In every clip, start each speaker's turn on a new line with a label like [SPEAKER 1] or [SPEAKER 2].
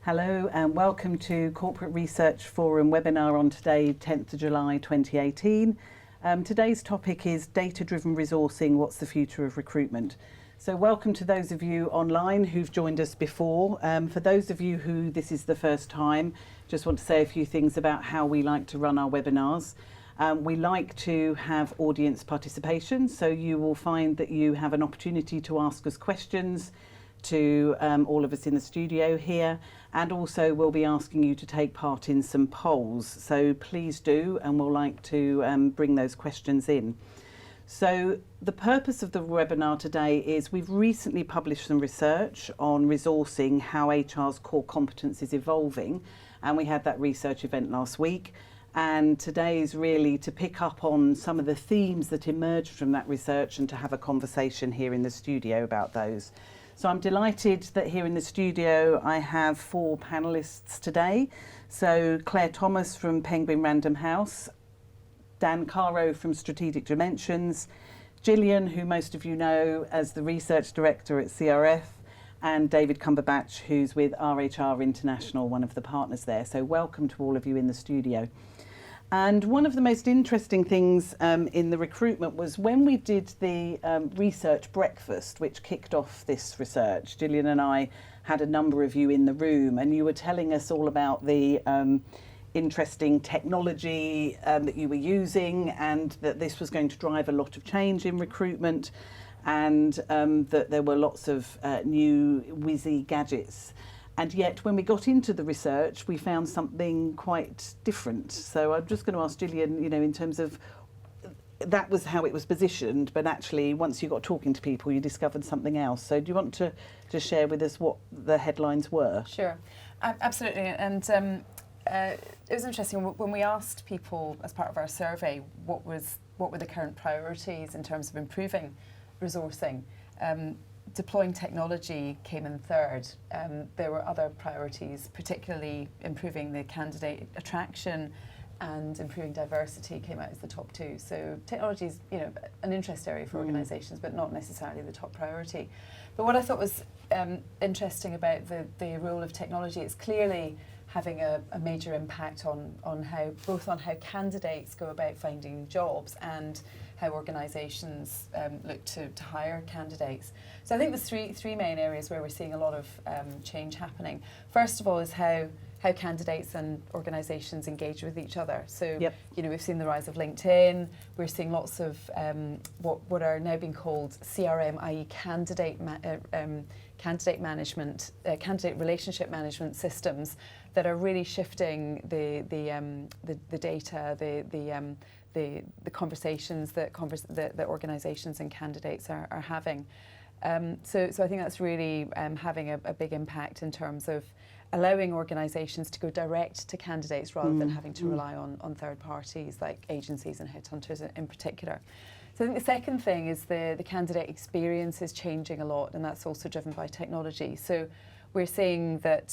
[SPEAKER 1] Hello and welcome to Corporate Research Forum webinar on today, 10th of July 2018. Today's topic is data-driven resourcing, what's the future of recruitment? So welcome to those of you online who've joined us before. For those of you who this is the first time, just want to say a few things about how we like to run our webinars. We like to have audience participation, so you will find that you have an opportunity to ask us questions to all of us in the studio here, and also we'll be asking you to take part in some polls, so please do, and we'll like to bring those questions in. So the purpose of the webinar today is we've recently published some research on resourcing, how HR's core competence is evolving, and we had that research event last week. And today is really to pick up on some of the themes that emerged from that research and to have a conversation here in the studio about those. So I'm delighted that here in the studio I have four panellists today. So Claire Thomas from Penguin Random House, Dan Caro from Strategic Dimensions, Gillian, who most of you know as the Research Director at CRF, and David Cumberbatch, who's with RHR International, one of the partners there. So welcome to all of you in the studio. And one of the most interesting things in the recruitment was when we did the research breakfast, which kicked off this research. Gillian and I had a number of you in the room, and you were telling us all about the interesting technology that you were using, and that this was going to drive a lot of change in recruitment, and that there were lots of new whizzy gadgets. And yet, when we got into the research, we found something quite different. So I'm just going to ask Gillian, you know, in terms of, that was how it was positioned, but actually, once you got talking to people, you discovered something else. So do you want to share with us what the headlines were?
[SPEAKER 2] Sure, absolutely. And it was interesting when we asked people as part of our survey what were the current priorities in terms of improving resourcing. Deploying technology came in third. There were other priorities, particularly improving the candidate attraction and improving diversity came out as the top two. So technology is, you know, an interest area for organisations, but not necessarily the top priority. But what I thought was interesting about the role of technology, it's clearly having a major impact on how candidates go about finding jobs and how organisations look to hire candidates. So I think there's three main areas where we're seeing a lot of change happening. First of all is how candidates and organisations engage with each other. So, you know, we've seen the rise of LinkedIn. We're seeing lots of what are now being called CRM, i.e. candidate management, candidate relationship management systems that are really shifting the data, the conversations that organisations and candidates are having. So I think that's really having a big impact in terms of allowing organisations to go direct to candidates rather than having to rely on third parties like agencies and headhunters in particular. So I think the second thing is the candidate experience is changing a lot, and that's also driven by technology. So we're seeing that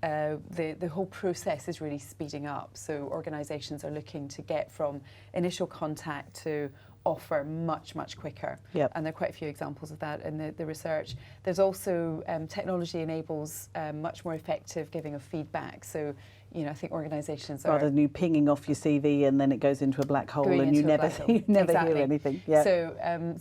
[SPEAKER 2] the whole process is really speeding up. So organisations are looking to get from initial contact to offer much quicker. And there are quite a few examples of that in the research. There's also technology enables much more effective giving of feedback. So, you know, I think organisations are...
[SPEAKER 1] Rather than you pinging off your CV and then it goes into a black hole and you never
[SPEAKER 2] exactly.
[SPEAKER 1] hear anything.
[SPEAKER 2] So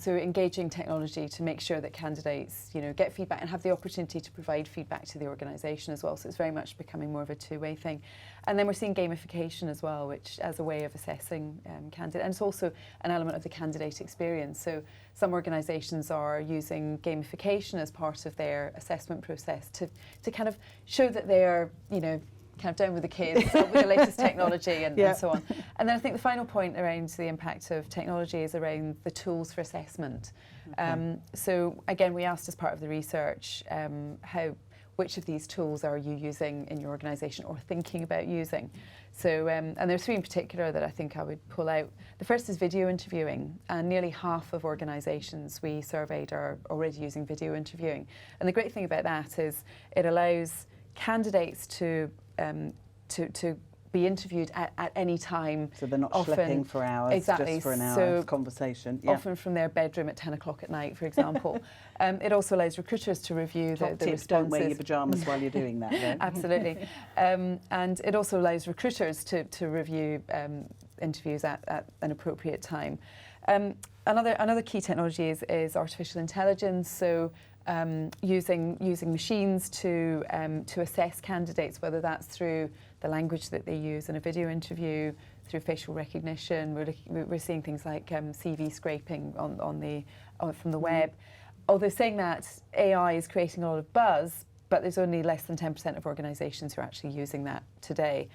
[SPEAKER 2] engaging technology to make sure that candidates, you know, get feedback and have the opportunity to provide feedback to the organisation as well. So it's very much becoming more of a two-way thing. And then we're seeing gamification as well, which as a way of assessing candidates. And it's also an element of the candidate experience. So some organisations are using gamification as part of their assessment process to kind of show that they are, you know, kind of down with the kids, with the latest technology and so on. And then I think the final point around the impact of technology is around the tools for assessment. So again, we asked as part of the research which of these tools are you using in your organisation or thinking about using. So, and there are three in particular that I think I would pull out. The first is video interviewing, and nearly half of organisations we surveyed are already using video interviewing. And the great thing about that is it allows candidates to be interviewed at any time.
[SPEAKER 1] So they're not
[SPEAKER 2] often,
[SPEAKER 1] schlepping for hours,
[SPEAKER 2] exactly,
[SPEAKER 1] just for an hour
[SPEAKER 2] so
[SPEAKER 1] of conversation. Yeah.
[SPEAKER 2] often from their bedroom at 10 o'clock at night, for example. It also allows recruiters to review the responses.
[SPEAKER 1] Don't wear your pyjamas while you're doing that, though.
[SPEAKER 2] Absolutely. And it also allows recruiters to review interviews at an appropriate time. Another key technology is artificial intelligence. So using machines to assess candidates, whether that's through the language that they use in a video interview, through facial recognition. We're seeing things like CV scraping from the web. Although saying that, AI is creating a lot of buzz, but there's only less than 10% of organisations who are actually using that today.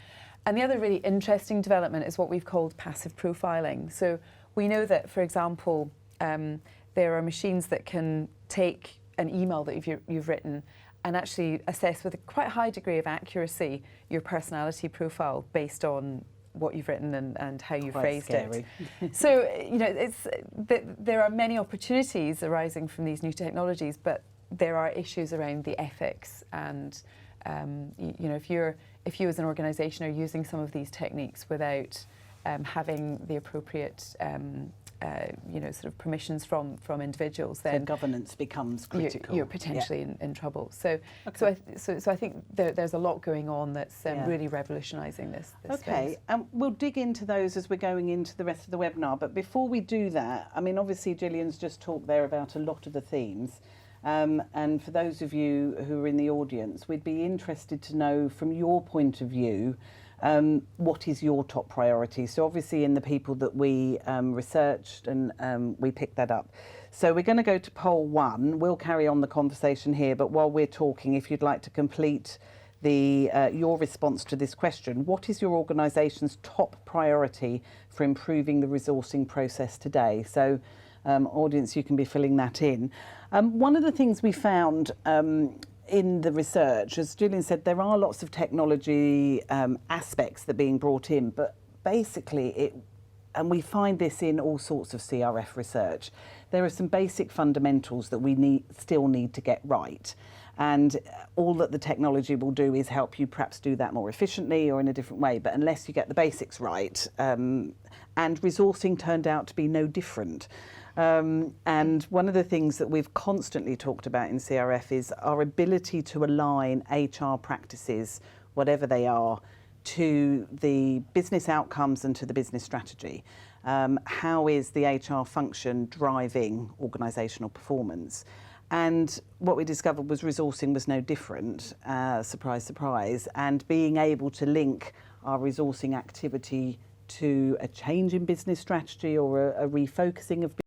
[SPEAKER 2] And the other really interesting development is what we've called passive profiling. So we know that, for example, there are machines that can take an email that you've written and actually assess with a quite high degree of accuracy your personality profile based on what you've written and how you phrased it. So, there are many opportunities arising from these new technologies, but there are issues around the ethics and, if you as an organisation are using some of these techniques without having the appropriate sort of permissions from individuals, then
[SPEAKER 1] governance becomes critical.
[SPEAKER 2] You're potentially in trouble. So I think there's a lot going on that's really revolutionising this
[SPEAKER 1] Okay,
[SPEAKER 2] space.
[SPEAKER 1] We'll dig into those as we're going into the rest of the webinar. But before we do that, I mean, obviously Gillian's just talked there about a lot of the themes. And for those of you who are in the audience, we'd be interested to know from your point of view, what is your top priority? So obviously in the people that we researched and we picked that up. So we're going to go to poll 1. We'll carry on the conversation here, but while we're talking, if you'd like to complete your response to this question, what is your organisation's top priority for improving the resourcing process today? So audience, you can be filling that in. One of the things we found in the research, as Gillian said, there are lots of technology aspects that are being brought in, but basically and we find this in all sorts of CRF research, there are some basic fundamentals that we still need to get right. And all that the technology will do is help you perhaps do that more efficiently or in a different way, but unless you get the basics right, and resourcing turned out to be no different. And one of the things that we've constantly talked about in CRF is our ability to align HR practices, whatever they are, to the business outcomes and to the business strategy. How is the HR function driving organisational performance? And what we discovered was resourcing was no different, surprise, surprise, and being able to link our resourcing activity to a change in business strategy or a refocusing of